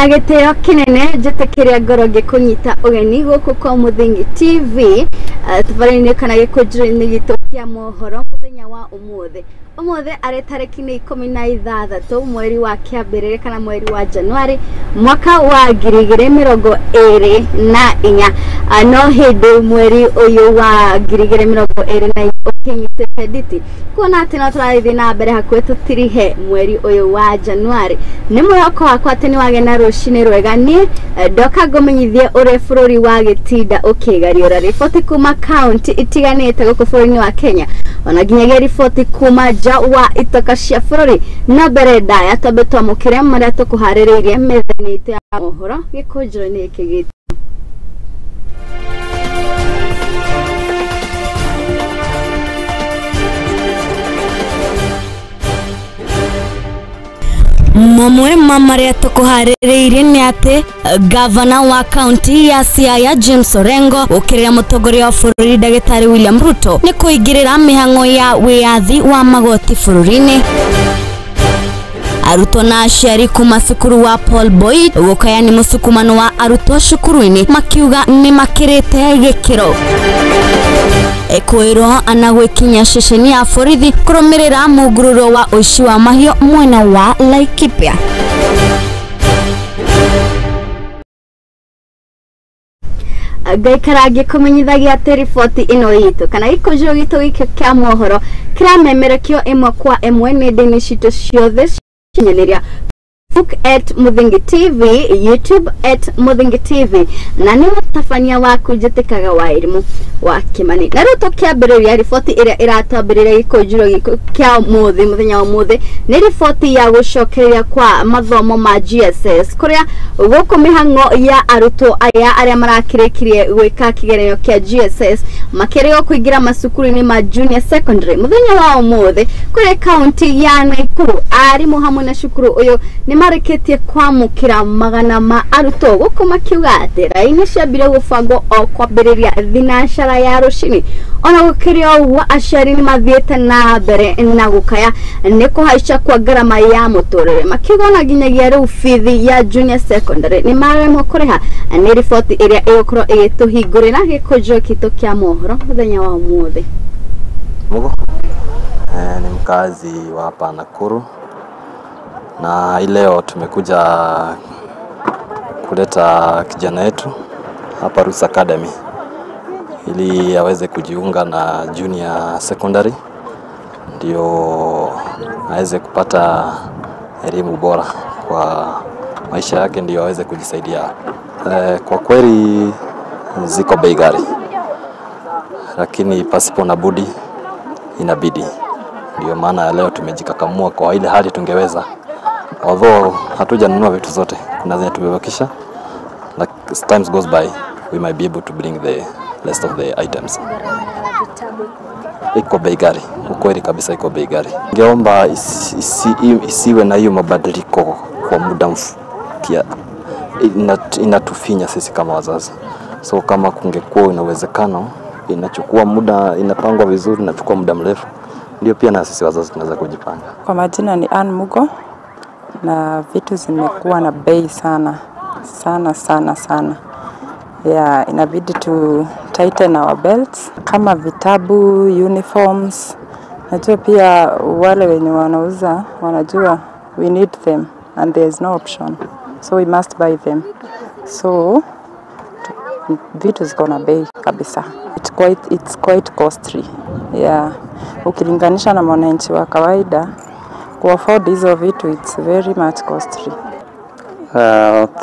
Nagiteo kinene jetekeria ngoro gikunyita ugeni guku kwa Muthingi TV tubarine kana gikujira-ini gitu kia mohoro muthenya wa umuthi ari tariki ni 16 mweri wa kiambirire kana mweri wa Januari mwaka wa 2024 no hindi mweri uyu wa 2024 ukinyite editi kuona ati no turathi na mbere hakwe tutirihe mweri uyu wa Januari ni mwako wakwa ati ni wagena rucini rwega ni ndoka ngumenyithie uri bururi wa gitinda ukigariura riboti kuma county itiganite guku bururi wa Kenya ona ginyagia riboti kuma ja wa itoka cia bururi na mbere ndaya tombe twamukire maria tukuhaririirie methanite ya mohoro gikujiro-ini giki gitu Mamwe mamaria tukuhaririirie ni ati gavana wa county ya Siaya James Orengo ukirira mutongoria wa bururi Dagitari William Ruto ni kuingirira Mihang'O ya wiathi wa magoti bururi-ini. Arutwo na aciari kuma cukuru wa Paul Boyd gukaya ni musukumano wa arutwo cukuru-ini makiuga ni makirite gikiro. Ekwiro anagwikinya ceceni ya borithi kurumirira mugururo wa uici wa mahio mwena wa Laikipia. Gaikarangi kumenyithagia ati riboti ino yitu kana gikujiro gitu giki kia mohoro kiramemerekio imwe kwa imwe nenda-ini citu ciothe cinyanĩria Facebook at Muthingi TV, YouTube at Muthingi TV na ni mutabania waku njitikaga wa irimu wa Kimani. Na riu tukiambiriria riboti iria iratambirira gikujiro kia muthenya wa muthi ni riboti ya gucokeria kwa mathomo ma GSS kuria guku Mihang'O ya arutwo aya aria marakirikirie gwika kigeranio kia GSS makirio kuingira macukuru-ini ma junior secondary muthenya wa umuthi kuri county ya Nakuru arimu hamwe na cukuru uyu ni mareketie kwamukira magana ma arutwo guku makiuga ati raini ciambire gubangwo o kwambiriria thinacara ya rucini ona gukirio wa aciari ni mathiete na mbere na gukaya ni kuhaica kwa garama ya muturire makiuga ona ginyagia riu bithi ya junior secondary ni maremwo kuriha ni riboti iria igukoro igituhingurira gikujiro gitu kia mohoro muthenya wa umuthi. Mugo ni mkazi wa hapa Nakuru na leo tumekuja kuleta kijana wetu hapa Roots Academy ili aweze kujiunga na junior secondary ndio aweze kupata elimu bora kwa maisha yake ndio aweze kujisaidia. Kwa kweli ziko bei ghali lakini pasipo na budi inabidi. Ndio maana leo tumejikakamua kwa ile hali tungeweza. Although hatujanunua vitu zote, kuna zenye tumebakisha. Like as times goes by, we might be able to bring the rest of the items. Iko bei ghali, ukweli kabisa iko bei ghali. Ningeomba isiwe na hiyo mabadiliko kwa muda mfupi. Inatufinya sisi kama wazazi. So kama kungekuwa inawezekano, inachukua muda, inapangwa vizuri, inachukua muda mrefu. Ndio pia na sisi wazazi tunaweza kujipanga. Kwa majina ni Mugo na vitu zimekuwa na bei sana. Yeah, inabidi to tighten our belts. Kama vitabu, uniforms. Najua pia wale wenye wanauza wanajua we need them and there is no option. So we must buy them. So vitu ziko na bei kabisa. It's quite costly. Yeah. Ukilinganisha na mwananchi wa kawaida ku afford hizo vitu, it's very much costly.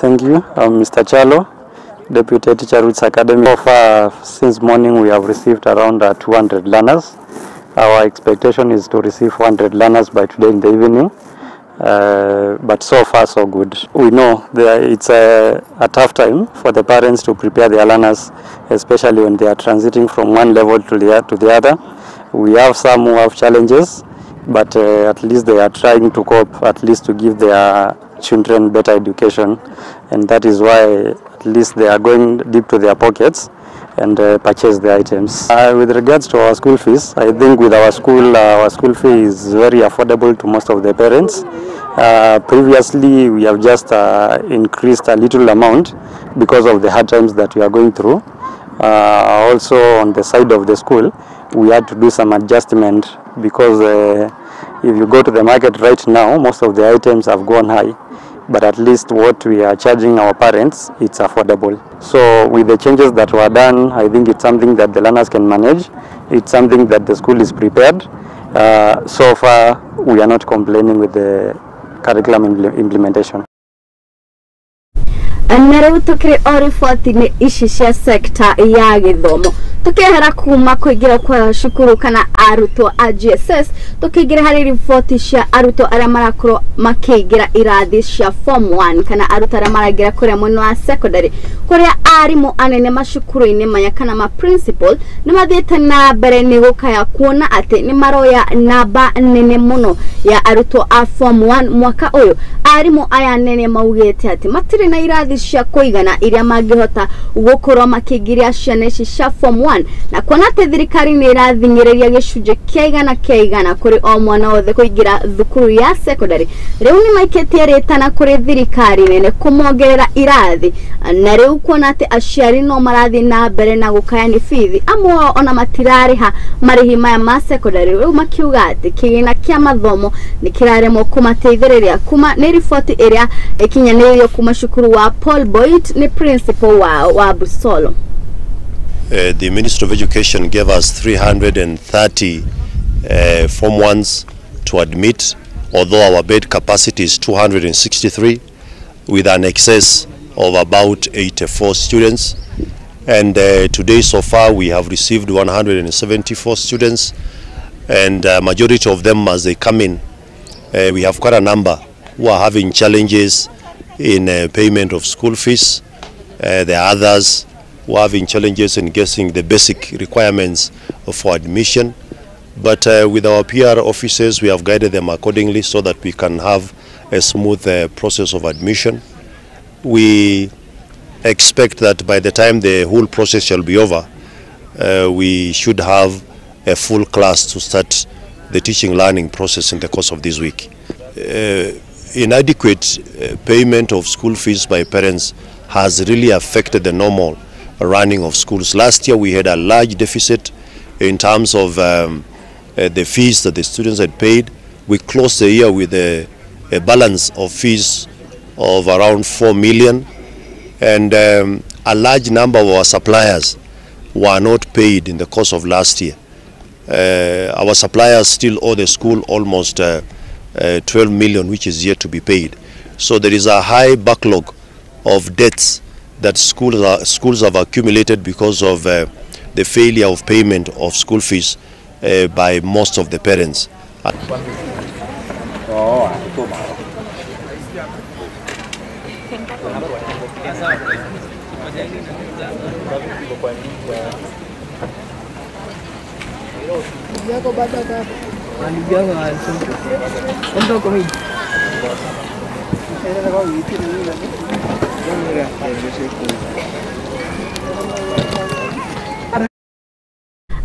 Thank you. I'm Mr. Chalo, Deputy Teacher Roots Academy. So far, since morning we have received around 200 learners. Our expectation is to receive 100 learners by today in the evening. But so far so good. We know that it's a tough time for the parents to prepare their learners, especially when they are transiting from one level to the other. We have some who have challenges, but at least they are trying to cope, at least to give their children better education, and that is why at least they are going deep to their pockets and purchase the items. With regards to our school fees, I think with our school fee is very affordable to most of the parents, Previously, we have just increased a little amount because of the hard times that we are going through. Also, on the side of the school, we had to do some adjustment because if you go to the market right now, most of the items have gone high. But at least what we are charging our parents, it's affordable. So with the changes that were done, I think it's something that the learners can manage. It's something that the school is prepared. So far, we are not complaining with the curriculum implementation. Nariu tukiri orifoti ni ici cia sekta ya githomo tukihera kuma kuingira kwa cukuru kana arutwo a GSS tukiingira hari riboti cia arutwo aria marakorwo makiingira irathi cia form 1 kana arutwo aria maraingira kuria mwena wa secondary kuria arimu anene macukuru-ini maya kana ma principal ni mathiite na mbere ni gukaya kuona ati ni maroya namba nene muno ya arutwo a form 1 mwaka uyu. Arimu aya nene maugite ati matiri na irathi cia kuigana iria mangihota gukorwo makiingiria ciana ici cia form 1 na kuona ati thirikari ni irathingiriria gicunje kia igana kuri o mwana wothe kuingira thukuru ya secondary. Riu ni maikitie ritana kuri thirikari nene kumongerera irathi na riu kuona ati aciari no marathi na mbere na gukaya ni fithi amwe ona matirariha marihi maya ma secondary. Riu makiuga ati kigina kia mathomo ni kiraremwo kumateithiriria kuma ni riboti iria ikinyanirio kuma cukuru wa Paul Boyd ni principal wa Busolo. The Ministry of Education gave us 330 Form 1s to admit, although our bed capacity is 263 with an excess of about 84 students. And today so far we have received 174 students, and majority of them as they come in, we have quite a number who are having challenges in payment of school fees. There are others who are having challenges in getting the basic requirements for admission. But with our PR officers, we have guided them accordingly so that we can have a smooth process of admission. We expect that by the time the whole process shall be over, we should have a full class to start the teaching learning process in the course of this week. Inadequate payment of school fees by parents has really affected the normal running of schools. Last year we had a large deficit in terms of the fees that the students had paid. We closed the year with a balance of fees of around 4 million, and a large number of our suppliers were not paid in the course of last year. Our suppliers still owe the school almost 12 million, which is yet to be paid. So there is a high backlog of debts that schools have accumulated because of the failure of payment of school fees by most of the parents.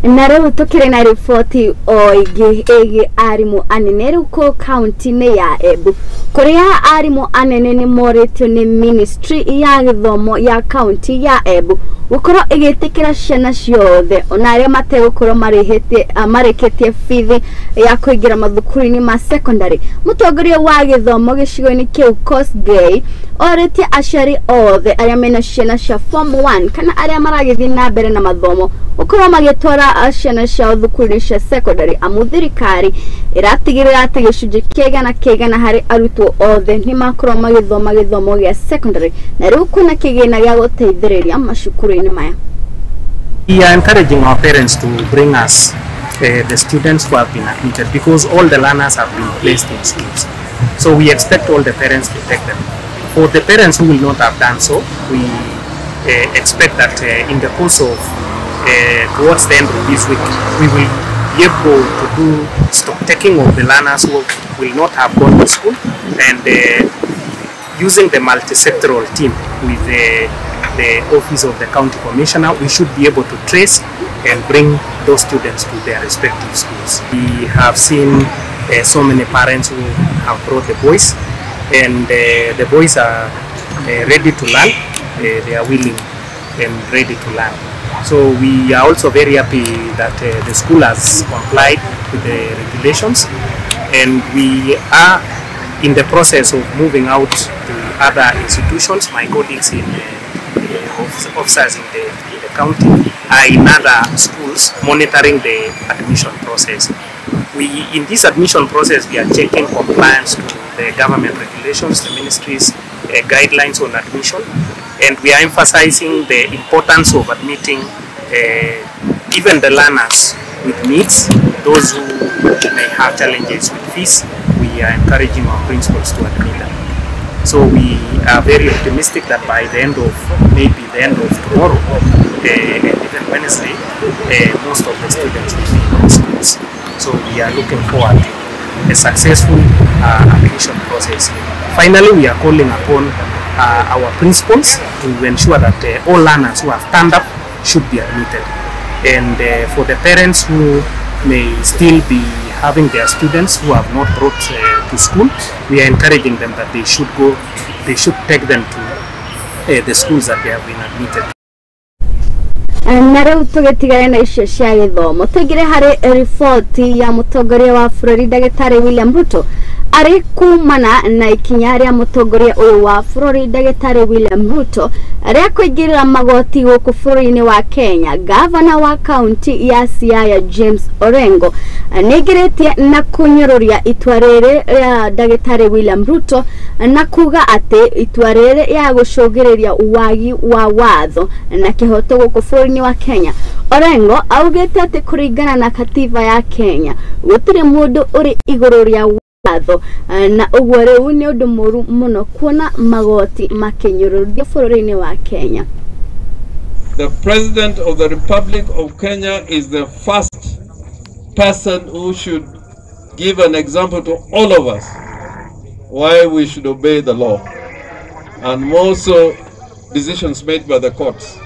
Na riu tukiri na riboti o igi arimu anene riu ko county-ini ya Embu kuria arimu anene ni moritio ni ministry ya githomo ya county ya Embu gukorwo igitikira ciana ciothe ona aria mategukorwo marikitie fithi ya kuingira mathukuru-ini ma secondary. Mutongoria wa githomo gicigo-ini kiu Kosgei oritie aciari othe aria mena ciana cia form 1 kana aria maragithii na mbere na mathomo gukorwo magitwara ciana ciao thukuru cia secondary amu thirikari iratigirira ati gicunji kiigana hari arutwo othe ni makorwo magithoma githomo gia secondary na riu kuna kigina gia guteithiriria macukuru-ini maya. We are encouraging our parents to bring us the students who have been admitted, because all the learners have been placed in schools. So we expect all the parents to take them. For the parents who will not have done so, we expect that in the course of towards the end of this week, we will be able to do stock taking of the learners who will not have gone to school, and using the multi-sectoral team with the office of the county commissioner, we should be able to trace and bring those students to their respective schools. We have seen so many parents who have brought the boys, and the boys are ready to learn. They are willing and ready to learn. So we are also very happy that the school has complied with the regulations, and we are in the process of moving out to other institutions. My colleagues in officers in the county are in other schools monitoring the admission process. In this admission process, we are checking compliance to the government regulations, the ministry's guidelines on admission, and we are emphasizing the importance of admitting even the learners with needs, those who may have challenges with fees. We are encouraging our principals to admit them. So we are very optimistic that by the end of tomorrow and even Wednesday, most of the students will be in the schools. So we are looking forward to a successful admission process. Finally, we are calling upon our principals to ensure that all learners who have turned up should be admitted. And for the parents who may still be having their students who have not brought to school, we are encouraging them that they should take them to the schools that they have been admitted. Na rĩu tũgĩtigana na icio cia gĩthomo tũingĩre harĩ riboti ya mũtongoria wa bũrũri Ndagĩtarĩ William Ruto arĩ kumana na ikinya rĩa mũtongoria ũyũ wa bũrũri Ndagĩtarĩ William Ruto rĩa kũingĩrĩra magoti gũkũ bũrũri-inĩ wa Kenya. Gavana wa kaunti ya Siaya James Orengo nĩaingĩrĩtie na kũnyũrũria itua rĩrĩ rĩa Ndagĩtarĩ William Ruto na kuga atĩ itua rĩrĩ rĩa gũcũngĩrĩria wagi wa watho na kĩhoto gũkũ bũrũri-inĩ wa Kenya. Orengo augĩte atĩ kũringana na katiba ya Kenya gũtirĩ mũndũ ũrĩ igũrũ rĩa watho na ũguo rĩu nĩ ũndũ mũru mũno kuona magoti makĩnyũrũrio bũrũri-inĩ wa Kenya. The President of the Republic of Kenya is the first person who should give an example to all of us why we should obey the law, and more so decisions made by the courts.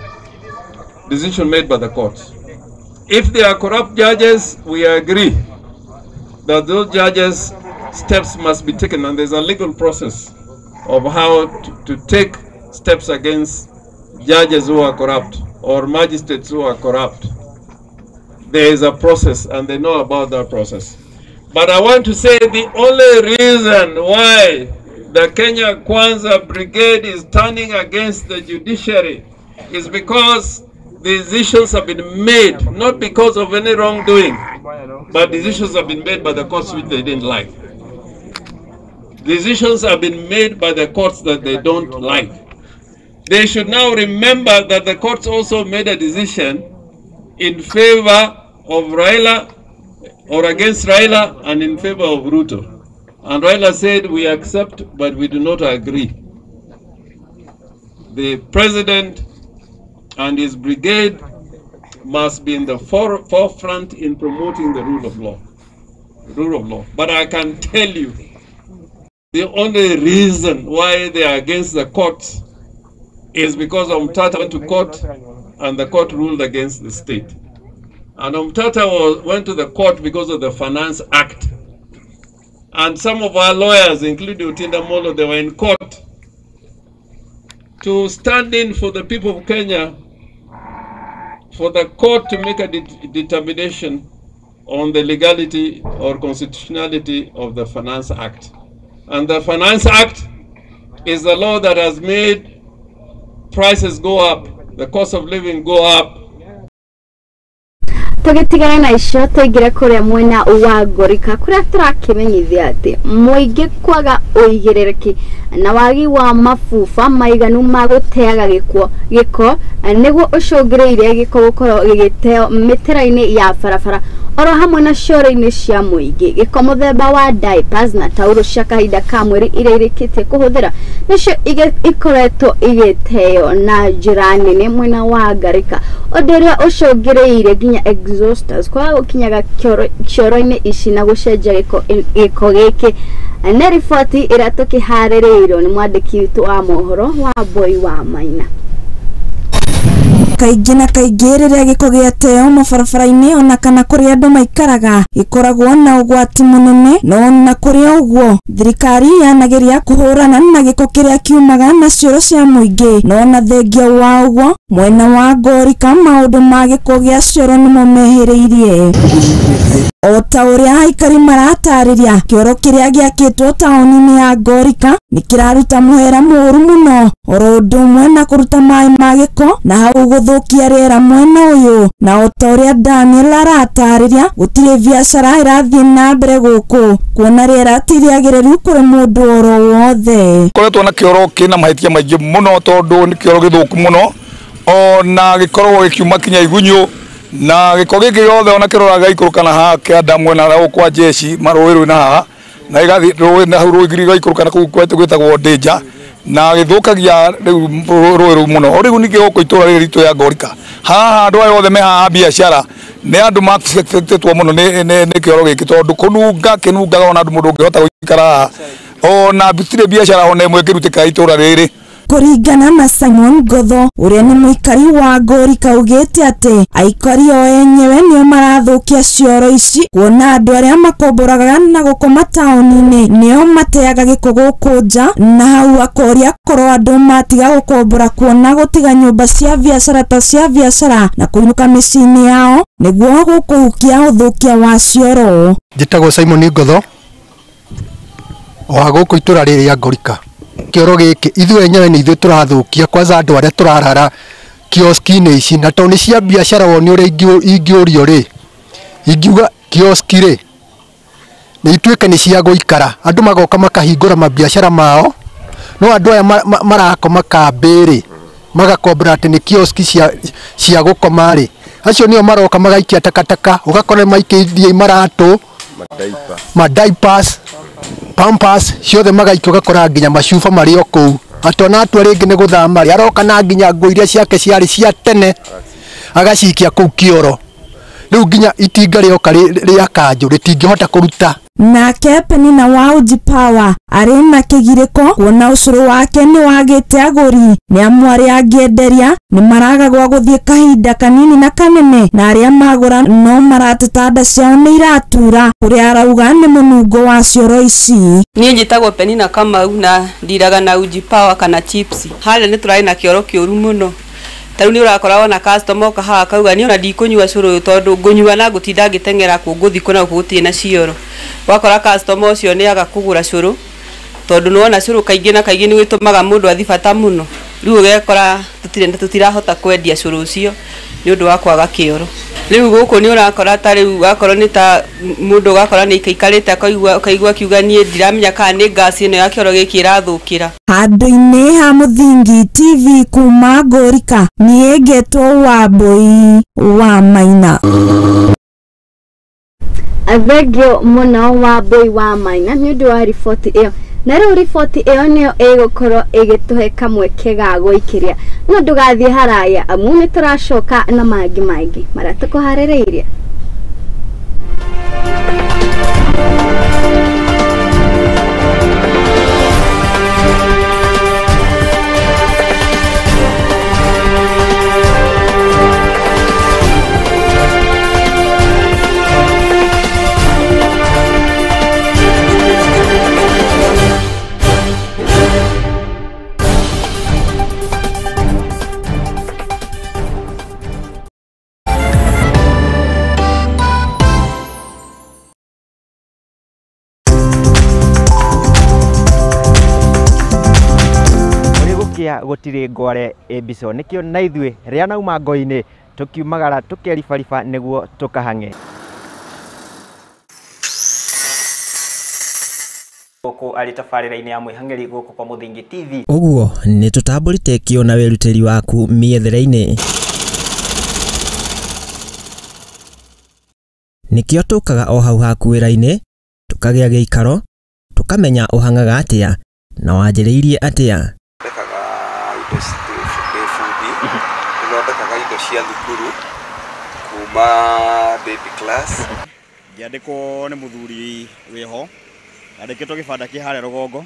If they are corrupt judges, we agree that those judges' steps must be taken, and there's a legal process of how to take steps against judges who are corrupt or magistrates who are corrupt. There is a process, and they know about that process. But I want to say the only reason why the Kenya Kwanza Brigade is turning against the judiciary is because decisions have been made, not because of any wrongdoing, but decisions have been made by the courts which they didn't like. Decisions have been made by the courts that they don't like. They should now remember that the courts also made a decision in favor of Raila or against Raila and in favor of Ruto. And Raila said, we accept, but we do not agree. The president and his brigade must be in the forefront in promoting the rule of law. But I can tell you, the only reason why they are against the court is because Omtata went to court and the court ruled against the state. And Omtata went to the court because of the Finance Act. And some of our lawyers, including Utinda Molo, they were in court to stand in for the people of Kenya, for the court to make a determination on the legality or constitutionality of the Finance Act. And the Finance Act is the law that has made prices go up, the cost of living go up. Tũgĩtigana na icio tũingĩre kũrĩa mwena wa Ngorika kũrĩa tũrakĩmenyithia atĩ mũingĩ kwaga ũigĩrĩrĩki na wagi wa mabuba maiganu ma gũteaga gĩko nĩguo ũcũngĩrĩire gĩko gũkorwo gĩgĩteo mĩtĩra-inĩ ya barabara oro hamwe na cioro-inĩ cia mũingĩ. Gĩko mũthemba wa diapers na tauro cia kahinda ka mweri iria irĩkĩtie kũhũthĩra nĩcio ikoretwo igĩteo na njĩra nene mwena wa Ngarika, ũndũ ũrĩa ũcũngĩrĩire nginya exhausters kwaga gũkinyaga cioro-inĩ ici na gũcenjia gĩko gĩkĩ. Nĩ riboti ĩrĩa tũkĩharĩrĩirwo nĩ mwandĩki witũ wa mohoro wa Boy wa Maina. kaingĩ na kaingĩ rĩrĩa gĩko gĩateo mabarabara-inĩ ona kana kũrĩa andũ maikaraga gĩkoragwo na ũgwati mũnene, no na kũrĩ ũguo thirikari yanageria kũhũrana na gĩko kĩrĩa kiumaga na cioro cia mũingĩ, no na thengia wa ũguo mwena wa Ngorika maũndũ ma gĩko gĩa cioro nĩmo mehĩrĩirie. O ta ũrĩa aikari maratarĩria, kĩoro kĩrĩa gĩakĩtwo taũni-inĩ ya Ngorika nĩ kĩraruta mũhera mũũru mũno, oro ũndũ ũmwe na kũruta maĩ ma gĩko na hau gũthũkia rĩera mwena ũyũ. Na o ta ũrĩa Daniel aratarĩria, gũtirĩ biacara ĩrathiĩ na mbere gũkũ kuona rĩera ti rĩagĩrĩru kũrĩ mũndũ oro wothe. Koretwo na kĩoro kĩna mahĩtia maingĩ mũno tondũ nĩ kĩoro gĩthũku mũno, ona gĩkoragwo gĩkiuma kinya Igunyũ, na gĩko gĩkĩ gĩothe ona kĩroraga ikũrũka na haha kĩanda mwena na kwa jeshi marũĩ rwĩ na haha na igathiĩ rũĩ na hau rũĩ gaikũrũka na kũu gwĩtagwo Danger na gĩthũkagia rũĩ rũu mũno. Rĩu ningĩ gũkũ itũra rĩrĩ ritũ ya Ngorika haha andũ aya othe me haha biacara nĩ andũ matetwo mũno nĩ kĩoro gĩkĩ tondũ kĩnungaga ona andũ mũndũ ũngĩhota gũikara haha ona bitirĩ biacara ona ĩmwe ĩkĩrutĩka itũra rĩrĩ. Kũringana na Simon Gotho ũrĩa nĩ mũikari wa Ngorika augĩte atĩ aikari o enyewe nĩo marathũkia cioro ici kuona andũ arĩa makomboraga na gũkoma taũni-inĩ nĩo mateaga gĩko gũkũ nja, na hau akoria korwo andũ matiga gũkombora kuona gũtiga nyũmba cia biacara ta cia biacara na kũinũka mĩciĩ-inĩ yao nĩguo gũkũhukia ũthũkia wa cioro. Njĩtagwo Simon Gotho wa gũkũ itũra rĩrĩ ya Ngorika. Kĩoro gĩkĩ ithuĩ enyewe nĩ ithuĩ tũrathũkia, kwanza andũ arĩa tũrarara kioski-inĩ ici na tondũ nĩ cia biacara woni ũrĩa ingĩũrio rĩ, ingiuga kioski rĩ nĩ ituĩke nĩ cia gũikara, andũ magoka makahingũra mabiacara mao, no andũ aya marakoma kambĩ rĩ magakombora atĩ nĩ kioski cia gũkoma rĩ, acio nĩo maroka magaikia takataka, ũgakora maikĩithie maratũ madiapers Pampers ciothe magaikio gakora nginya macuba marĩ o kũu, atona atua rĩngĩ nĩ gũthama rĩ aroka na nginya nguo iria ciake ciarĩ cia tene agacikia kũu kĩoro, rĩu nginya itinga rĩoka rĩa kanjũ rĩtingĩhota kũruta. Nake Penina wa Uji Power arĩ na kĩgirĩko kuona ũcũrũ wake nĩ wagĩte agũri, nĩ amu arĩa angĩenderia nĩ maragagwo gũthiĩ kahinda kanini na kanene, na arĩa magũra no marateta nda ciao nĩ iratura, kũrĩa arauga nĩ mũnungo wa cioro ici. Niĩ njĩtagwo Penina Kamau na ndiraga na Uji Power kana chips. Harĩa nĩ tũrarĩ na kĩoro kĩũru mũno. Tarĩu nĩ ũrakoragwo na customer oka haha kauga niĩ ona ndikũnyua cũrũ tondũ ngũnyua na ngũtinda ngĩteng'era kũ ngũthiĩ kũna gũtirĩ na cioro. Wakora customer ũcio nĩ aga kũgũra cũrũ tondũ nĩ wona cũrũ kaingĩ na kaingĩ nĩ gĩtũmaga mũndũ athiĩ bata mũno. Rĩu ũgekora tũtirahota kwendia cũrũ ũcio nĩ ũndũ wa kwaga kĩoro. Rĩu gũkũ nĩ ũrakora ta rĩu wakorwo nĩ ta mũndũ ũgakora nĩ ikaikarĩte akaigua kiuga niĩ ndiramenya kana nĩ ngasi ĩno ya kĩoro gĩkĩ ĩrathũkĩra. Handũ-inĩ ha Mũthingi TV kuma Ngorika niĩ ngetwo Wambũi wa Maina. Athegio mũno Wambũi wa Maina nĩ ũndũ wa riboti ĩyo. Na rĩu riboti ĩyo nĩyo ĩgũkorwo ĩgĩtũhe kamweke ga gũikĩria, no ndũgathiĩ haraya amu nĩ tũracoka na mangĩ marĩa tũkũharĩrĩirie. Gũtirĩ ngware mbico nĩkĩo na ithuĩ rĩa nauma ngo-inĩ tũkiumagara tũkeribariba nĩguo tũkahang'e. Gũkũ arĩ tabarĩra-inĩ ya mwĩhang'ĩri gũkũ kwa Mũthingi TV. Ũguo nĩ tũtambũrĩte kĩo na wĩrutĩri waku mĩethere-inĩ. Nĩkĩo tũkaga o hau haku wĩra-inĩ tũkagĩa gĩikaro tũkamenya ũhangaga atĩa na wanjĩrĩirie atĩa. Thondekaga indo cia thukuru kuma baby class. Ngĩandĩkwo nĩ mũthuri wĩho, andĩkĩtwo gĩbanda kĩ harĩa rũgongo.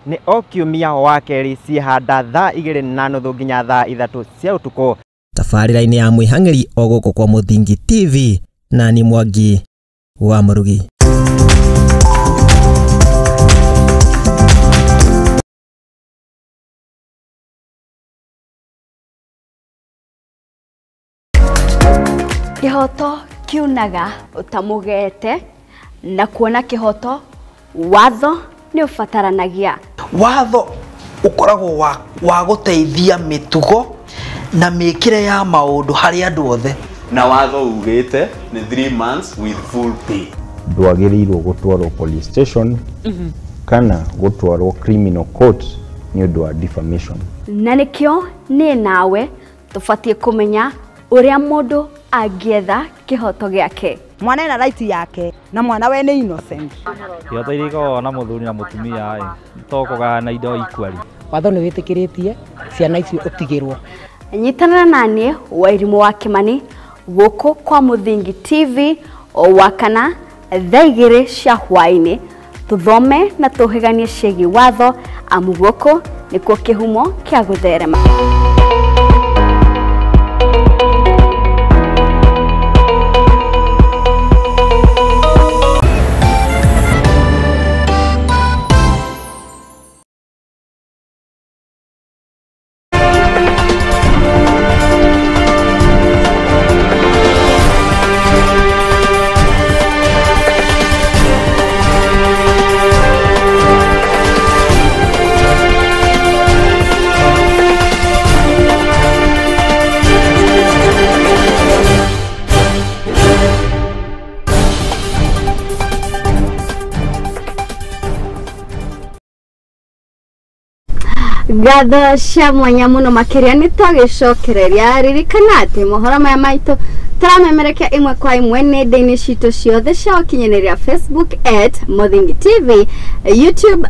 nĩ o kiumia wa kerĩ ciĩhanda thaa 2:30 nginya thaa 3 cia ũtukũ. Tabarĩra-inĩ ya mwĩhang'ĩri o gũkũ kwa Mũthingi TV, na ni Mwangi wa Mũrugi. Kihoto kiunaga utamugete na kuona kihoto watho ni ufataranagia. Watho ukoragwo wa guteithia mitugo na mikire ya maundu hari andu othe. Na watho ugite ni 3 months with full pay. Ndwagĩrĩirwo gũtwarwo police station kana gũtwarwo criminal court ni ũndũ wa defamation. Na nikio ni nawe tufatie kumenya uria mundu agietha kihoto giake. Mwana ena right yake na mwana we ni innocent. Kihoto iriko na muthuri na mutumia tokogana na indo equally. Watho ni witikiritie ciana icio utigirwo. Nyitana nanie Wairimu wa Kimani guku kwa Muthingi TV o wakana thaa 2 cia hwaini tuthome na tuhiganie ciĩgiĩ watho amu guku nikuo kihumo kia gutherema. Gatho cia mwanya muno makiria ni twagicokereria ririkana ati mohoro maya maitu turamemerekia imwe kwa imwe nenda-ini citu ciothe cia ukinyanĩria Facebook @Muthingi TV, YouTube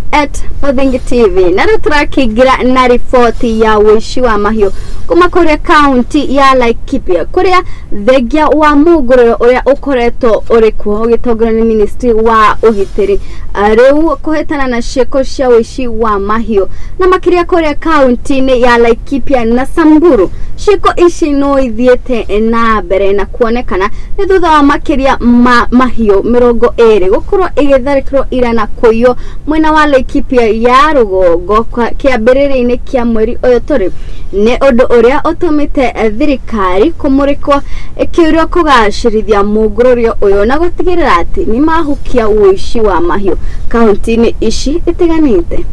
@Muthingi TV. Na rĩu tũrakĩingĩra na riboti ya ũici wa mahiũ kuma kũrĩa kaunti ya Laikipia kũrĩa thengia wa mũngũrũro ũrĩa ũkoretwo ũrĩ kuo ũgĩtongorio nĩ ministry wa ũgitĩri rĩu kũhĩtana na ciĩko cia ũici wa mahiũ na makĩria kũrĩa kaunti-inĩ ya Laikipia na Samburu. Ciĩko ici no ithiĩte na mbere na kuonekana nĩ thutha wa makĩria mahiũ 20 gũkorwo igĩtharĩkĩrwo ira na kũiywo mwena wa Laikipia ya rũgongo kĩambĩrĩria-inĩ kĩa mweri ũyũ tũrĩ. Nĩ ũndũ ũrĩa ũtũmĩte thirikari kũmũrĩkwo ĩkĩũrio kũgacĩrithia mũngũrũrio ũyũ na gũtigĩrĩra atĩ nĩ mahukia ũici wa mahiũ kaunti-inĩ ici itiganĩte.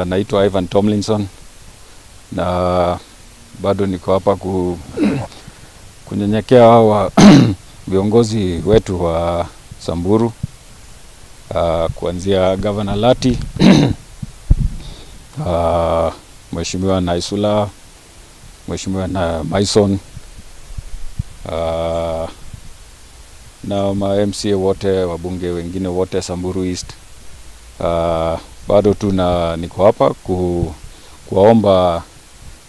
Naitwa Ivan Tomlinson na bado niko hapa kunyenyekea hawa viongozi wetu wa Samburu, kuanzia Governor Lati, Mheshimiwa Naisula, Mheshimiwa na Maison, na ma MCA wote, wabunge wengine wote Samburu East. Bado niko hapa kuwaomba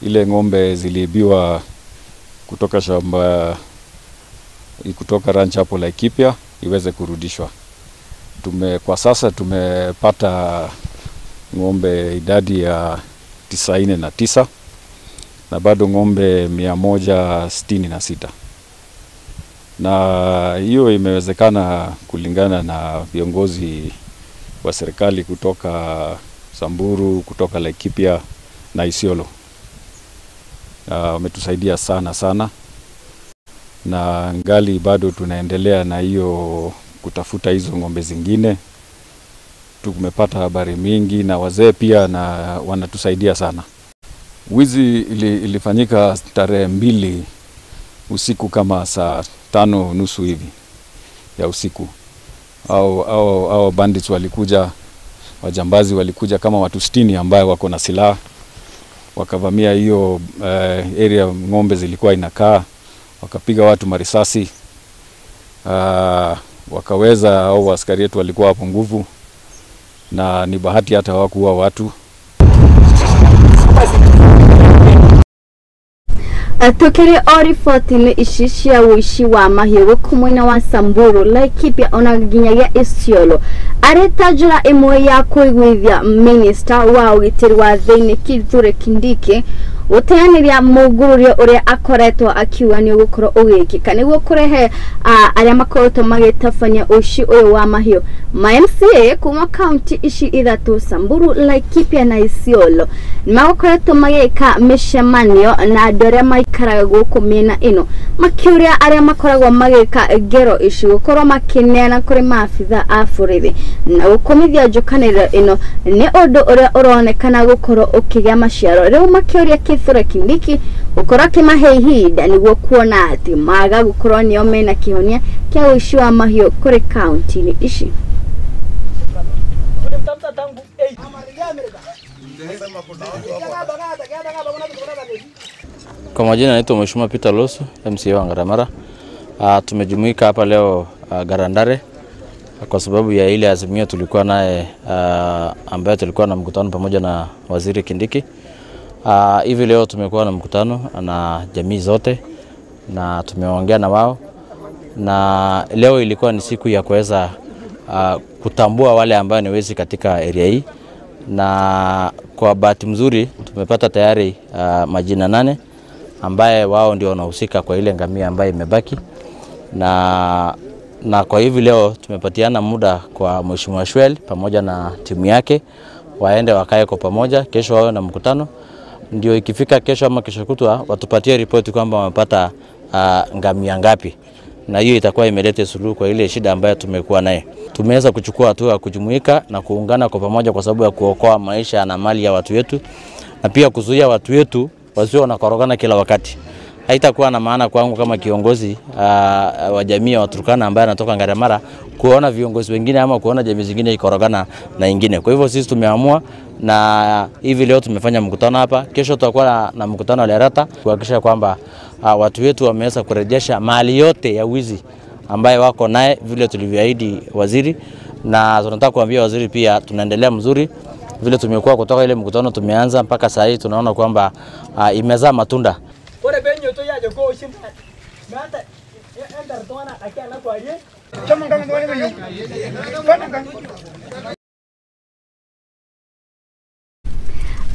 ile ng'ombe ziliibiwa kutoka shamba, kutoka ranch hapo Laikipia iweze kurudishwa. Kwa sasa tumepata ng'ombe idadi ya 99 na bado ng'ombe 166. Na hiyo imewezekana kulingana na viongozi wa serikali kutoka Samburu, kutoka Laikipia na Isiolo. Wametusaidia sana na ngali bado tunaendelea na hiyo kutafuta hizo ng'ombe zingine. Tumepata habari mingi na wazee pia na wanatusaidia sana. Wizi ilifanyika tarehe 2 usiku kama saa 5:30 hivi ya usiku. Au bandits walikuja, wajambazi walikuja kama watu 60 ambao wako na silaha, wakavamia hiyo area ng'ombe zilikuwa inakaa, wakapiga watu marisasi, wakaweza, au askari wetu walikuwa hapo nguvu, na ni bahati hata hawakuua watu. Tukiri orifoti ni ishishia wishi wa mahiyo kumwina wa Samburu Laikipia onaginyagia Isiolo aretajura imwe ya kuigwithia minister wa ugitiri wa thiini Kithure Kindiki uteaniria mugururio uria akoretwo akiuga ni gukoro ugikika niguo kurehe aria makoretwo magitabania uici uyu wa mahiyo ma MCA kuma county ici ithatu Samburu Laikipia na Isiolo nimakoretwo magika mishemanio na andu aria maikaraga guku miena ino makiuria aria makoragwo magika ngero ici gukorwo makineana kuri maabitha a borithi na gukomithia njukaniro ino ni undu uria uronekana gukorwo ukigia maciaro riu makiuria Kithure Kindiki gukorwo kimahe ihinda niguo kuona ati maga gukorwo nio mena kihonia kia uici wa mahiũ kuri county ici. Kwa majina naitwa Mheshimiwa Peter Losu, MCA wa Ngaramara. Tumejumuika hapa leo Garandare kwa sababu ya ile azimio tulikuwa naye ambaye tulikuwa na mkutano pamoja na Waziri Kindiki. Hivi leo tumekuwa na mkutano na jamii zote na tumeongea na wao, na leo ilikuwa ni siku ya kuweza kutambua wale ambao ni wezi katika area hii, na kwa bahati mzuri tumepata tayari majina 8 ambaye wao ndio wanahusika kwa ile ngamia ambaye imebaki, na kwa hivi leo tumepatiana muda kwa Mheshimiwa Shwel pamoja na timu yake waende wakae kwa pamoja. Kesho wao na mkutano, ndio ikifika kesho ama kesho kutwa watupatie ripoti kwamba wamepata ngamia ngapi, na hiyo itakuwa imeleta suluhu kwa ile shida ambayo tumekuwa naye. Tumeweza kuchukua hatua ya kujumuika na kuungana kwa pamoja kwa sababu ya kuokoa maisha na mali ya watu wetu, na pia kuzuia watu wetu wasio wanakorogana kila wakati. Haitakuwa na maana kwangu kama kiongozi wa jamii ya Waturkana ambaye anatoka Ngaramara kuona viongozi wengine ama kuona jamii zingine ikorogana na ingine. Kwa hivyo sisi tumeamua, na hivi leo tumefanya mkutano hapa. Kesho tutakuwa na mkutano wa Lerata kuhakikisha kwamba watu wetu wameweza kurejesha mali yote ya wizi ambaye wako naye vile tulivyoahidi waziri, na tunataka kuambia waziri pia tunaendelea mzuri vile tumekuwa kutoka ile mkutano tumeanza mpaka sasa hivi tunaona kwamba imezaa matunda.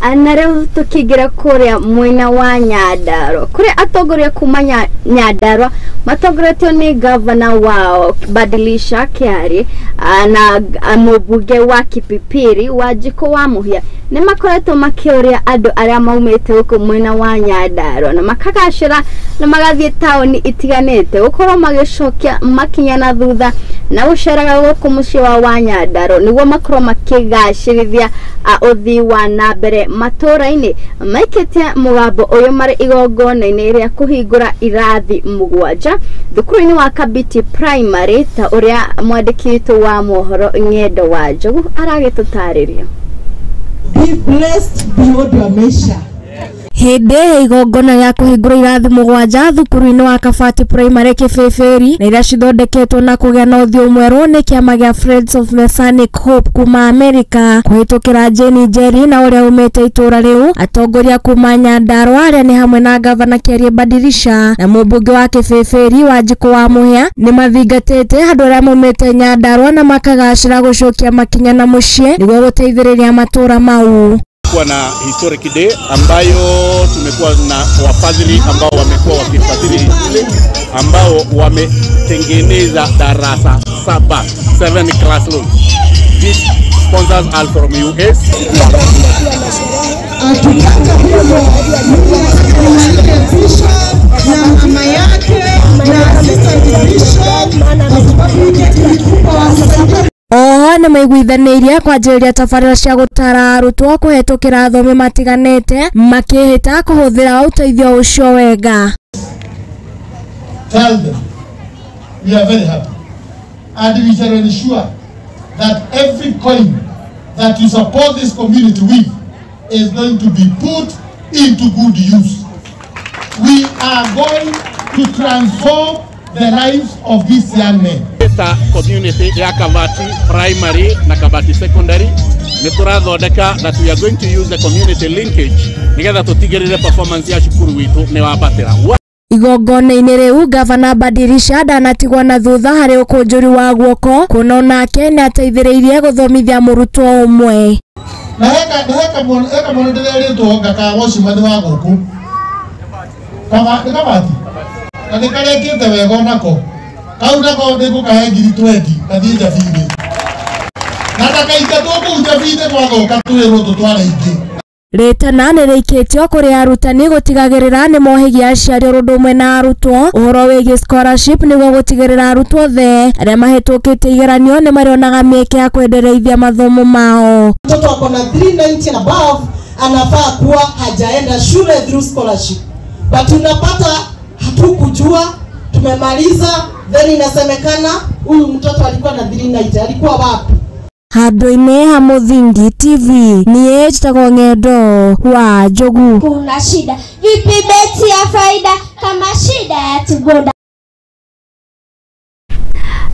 Anareo tukigira kuria mwena wa Nyandarua kuria atongoria kuma Nyandarua matogoretio ni governor wao Badilisha Kiari na mubunge wa Kipipiri Wanjiko wa Muhia ni makoretwo makiuria andu aria maumite guku mwena wa Nyandarua na makagacira na magathie taoni itiganite gukorwo magicokia makinya na thutha na guceraga guku mucii wa Nyandarua niguo makorwo makigacirithia uthii wa na mbere matũra-inĩ maikĩtie mũgambo ũyũ marĩ igongona-inĩ rĩa kũhingũra irathi 7 thukuru-inĩ wa Kabiti Primary ta ũrĩa mwandĩki witũ wa mohoro Ng'endo wa Njogu aragĩtũtarĩria. Be blessed beyond your measure. Hindi igongona ya kuhingura irathi 7 thukuru-ini wa Kabati Primary Kibibiri na iria cithondeketwo na kugia na uthio mwerũ ni kiama gia Friends of Messianic Hope kuma America kuhitukira Jeni Njeri na uria umite itura riu atongoria kuma Nyandarua aria ni hamwe na gavana Kiarie Badilisha na mubunge wa Kibibiri Wanjiko wa Muhia ni mathingatite andu aria maumite Nyandarua na makagacira gucokia makinya na mucii niguo guteithiriria matura mau. Kuwa na historic day ambayo tumekuwa na wafadhili ambao wamekuwa wakifadhili shule ambao wametengeneza darasa 7 classrooms. These sponsors are from US. Na maiguithanirie kwanjĩrĩria tabarĩra cia gũtara arutwo kũhetũkĩra athomi matiganĩte makĩhĩta kũhũthĩra ũteithio ũcio wega. Tell them we are very happy and we shall ensure that every coin that you support this community with is going to be put into good use. We are going to transform the lives of these young men. Community ya Kabati Primary na Kabati Secondary nĩ tũrathondeka that we are going to use the community linkage nigetha tũtigĩrĩre performance ya cukuru witũ nĩ wambatĩra. Igongona-inĩ rĩu gavana Badirisha ndanatigwo na thutha harĩ ũkũnjũri wa guoko kuona onake nĩ ateithĩrĩirie gũthomithia mũrutwo ũmwe. Na heka mwana ndĩrĩa rĩtwo ngakagocima wa gũkũ kama nĩ kabati na nĩ karĩkĩte wega onako kau nako nĩngũkahe 20 gathiĩ Njabinĩ na ndakaingatwo kũu Njabinĩ gwathoka twĩrwo tũtware ingĩ. Rĩtana nĩ rĩikĩtio kũrĩ arutani gũtigagĩrĩra nĩ mohigia aciari ũndũ ũmwe na arutwo ũhoro wĩgiĩ scholarship nĩguo gũtigĩrĩra arutwo othe arĩa mahĩtũkĩte igeranio nĩ marĩonaga mĩeke ya kwendereithia mathomo mao. Mtoto ako na 390 and above anafaa kuwa hajaenda shule through scholarship, but tunapata hatukujua, tumemaliza then inasemekana huyu mtoto alikuwa na 390, alikuwa wapi? Handũ-inĩ ha Muthingi TV niĩ njĩtagwo Ng'endo wa Njogu. Kuna shida vipi beti ya faida kama shida ya Tigoda?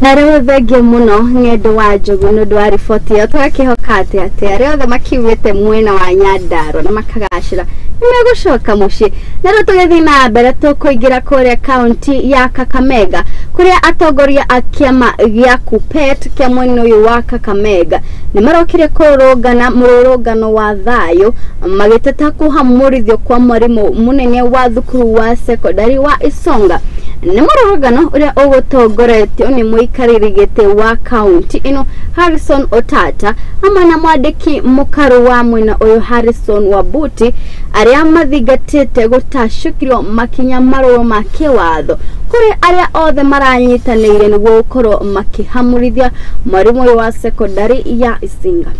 Na rĩu thengiũ mũno Ng'endo wa Njogu nĩ ũndũ wa riboti ĩyo tũgakĩhoka atĩ arĩa othe makiumĩte mwena wa Nyandarua na makagacĩra nĩmegũcoka mũciĩ. Na rĩu tũgĩthiĩ na mbere tũkũingĩra kũrĩa kaunti ya Kakamega kũrĩa atongoria a kĩama gĩa KUPPET kĩa mwena ũyũ wa Kakamega nĩ marokire kũrũngana mũrũrũngano wa thayũ magĩteta kũhamũrithio kwa mwarimũ mũnene wa thukuru wa sekondari wa Isonga. Nĩ mũrũrũngano ũrĩa ũgũtongoretio nĩ mũikarĩri gĩtĩ wa kaunti ĩno Harrison Otata hamwe na mwandĩki mũkaru wa mwena ũyũ Harrison Wabuti arĩa mathingatĩte gũtacũkĩrio makinya marũrũ ma kĩwatho kũrĩ arĩa othe maranyitanĩire nĩguo gũkorwo makĩhamũrithia mwarimũ ũyũ wa sekondari ya Isinga.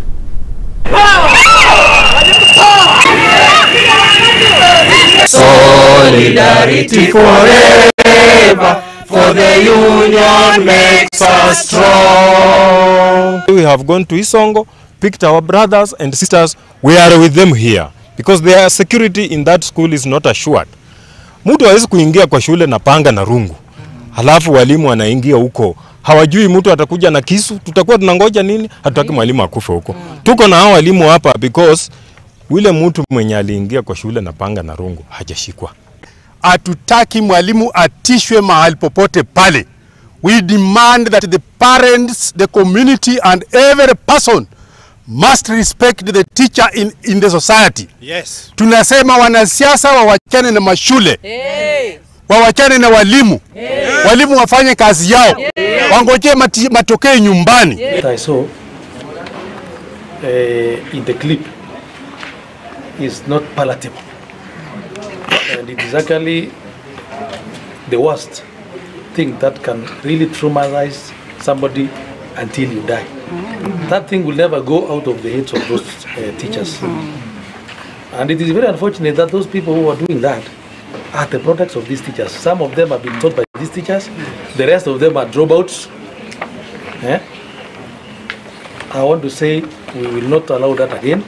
Solidarity forever, for the union makes us strong. We have gone to Isongo, picked our brothers and sisters. We are with them here because their security in that school is not assured. Mtu hawezi kuingia kwa shule na panga na rungu, halafu walimu wanaingia huko hawajui mtu atakuja na kisu. Tutakuwa tunangoja nini? Hatutaki mwalimu akufe huko. Tuko na hao walimu hapa because wile mtu mwenye aliingia kwa shule na panga na rungu hajashikwa. Hatutaki mwalimu atishwe mahali popote pale. We demand that the parents, the community and every person must respect the teacher in the society. Yes. Tunasema wanasiasa wawachane na mashule. Wawachane na walimu. Walimu wafanye kazi yao. Wangojee matokeo nyumbani. I saw in the clip is not palatable, and it is actually the worst thing that can really traumatize somebody until you die. That thing will never go out of the heads of those teachers. And it is very unfortunate that those people who are doing that are the products of these teachers. Some of them have been taught by these teachers, the rest of them are dropouts. I want to say we will not allow that again,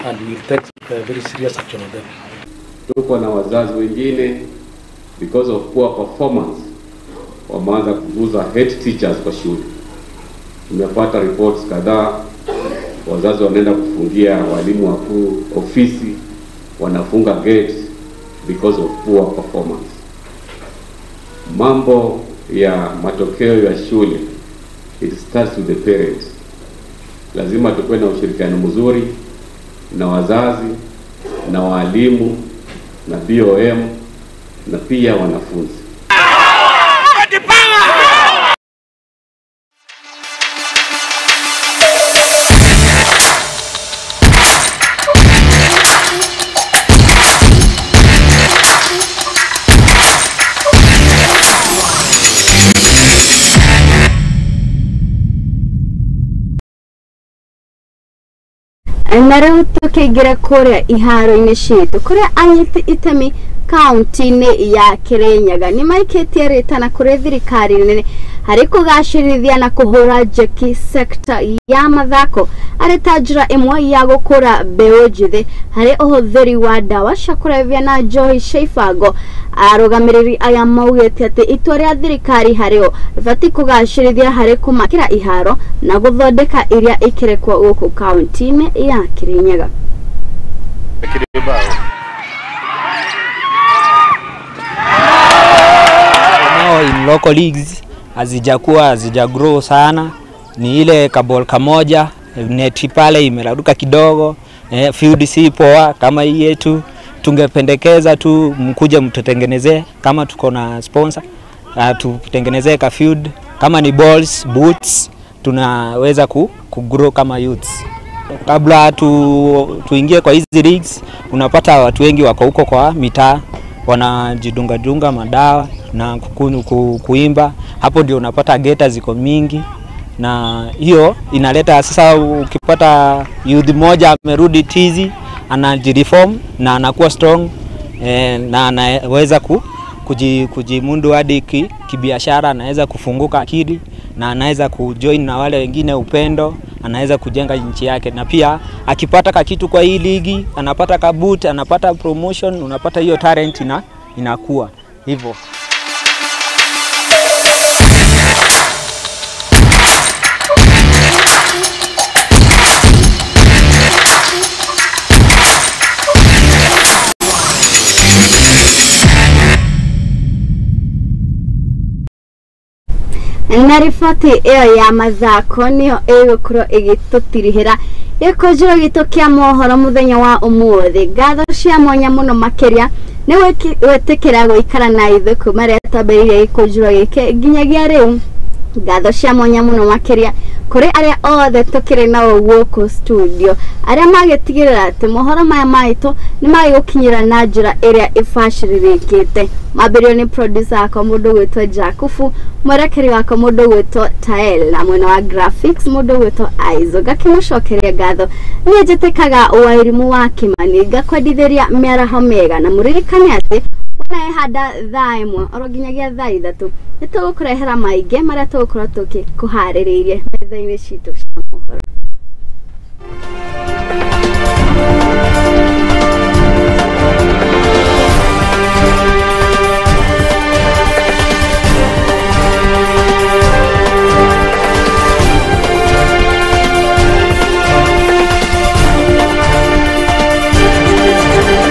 and we will take very serious action on them. Tuko na wazazi wengine because of poor performance wameanza kuguza head teachers kwa shule. Tumepata reports kadhaa, wazazi wanaenda kufungia walimu wakuu ofisi, wanafunga gates because of poor performance. Mambo ya matokeo ya shule, it starts with the parents. Lazima tuwe na ushirikiano mzuri na wazazi na walimu na BOM na pia wanafunzi. Na rĩu tũkĩingĩra kũrĩa iharo-inĩ citũ kũrĩa anyiti itemi kaunti-inĩ ya Kirinyaga nĩ maikĩtie rĩtana kũrĩ thirikari nene harĩ kũgacĩrithia na kũhũra njeki sekta ya mathako arĩ ta njĩra ĩmwe ya gũkũra mbeũ njĩthĩ harĩ ũhũthĩri wa ndawa cia kũrebia na njohi cia ibango. Arũgamĩrĩri aya maugĩte atĩ itua rĩa thirikari harĩo rĩbatiĩ kũgacĩrithia harĩ kũmakĩra iharo na gũthondeka iria ikĩrekwo gũkũ kaunti-inĩ ya Kirinyaga. In local leagues hazijagrow sana, ni ile kabol kamoja, neti pale imeraruka kidogo, field si poa kama hii yetu. Tungependekeza tu mkuja mtutengenezee, kama tuko na sponsor tutengenezee ka field, kama ni balls, boots, tunaweza kugrow kama youths. Kabla tuingie kwa hizi leagues, unapata watu wengi wako huko kwa mitaa wanajidunga madawa na kuimba. Hapo ndio unapata geta ziko mingi, na hiyo inaleta sasa, ukipata youth moja amerudi tizi, anajireform na anakuwa strong, na anaweza kujimundu hadi kibiashara, anaweza kufunguka akili na anaweza kujoin na wale wengine upendo, anaweza kujenga nchi yake. Na pia akipata kakitu kwa hii ligi, anapata kaboot, anapata promotion, unapata hiyo talent inakuwa hivyo. Na riboti ĩyo ya mathako nĩyo ĩgũkorwo ĩgĩtũtirihĩra gĩkũnjĩro gitũ kĩa mohoro mũthenya wa ũmũthĩ. Ngatho cia mwanya mũno makĩria nĩ gwĩtĩkĩra gũikara na ithuĩ kuma rĩrĩa twambĩrĩirie gĩkũnjĩro gĩkĩ nginyagia rĩu. Ngatho cia mwanya mũno makĩria kũrĩ arĩa othe tũkĩrĩ nao gũkũ studio, arĩa magĩtigĩrĩra atĩ mohoro maya maitũ nĩ magĩgũkinyĩra na njĩra ĩrĩa ĩbacĩrĩrĩkĩte. Mambĩrĩrio nĩ producer wako mũndũ gwĩtwo Jakubu, mwerekeri wako mũndũ gwĩtwo Tael, na mwena wa graphics mũndũ gwĩtwo Aizo. Ngakĩmũcokeria ngatho niĩ njĩtĩkaga Wairimu wa Kimani, ngakwendithĩria mĩaraho mĩega, na mũririkane atĩ wona handa thaa ĩmwe oro nginyagia thaa ithatũ nĩ tũgũkũrehera maingĩ marĩa tũgũkorwo tũkĩkũharĩrĩirie metha-inĩ citũ cia mohoro.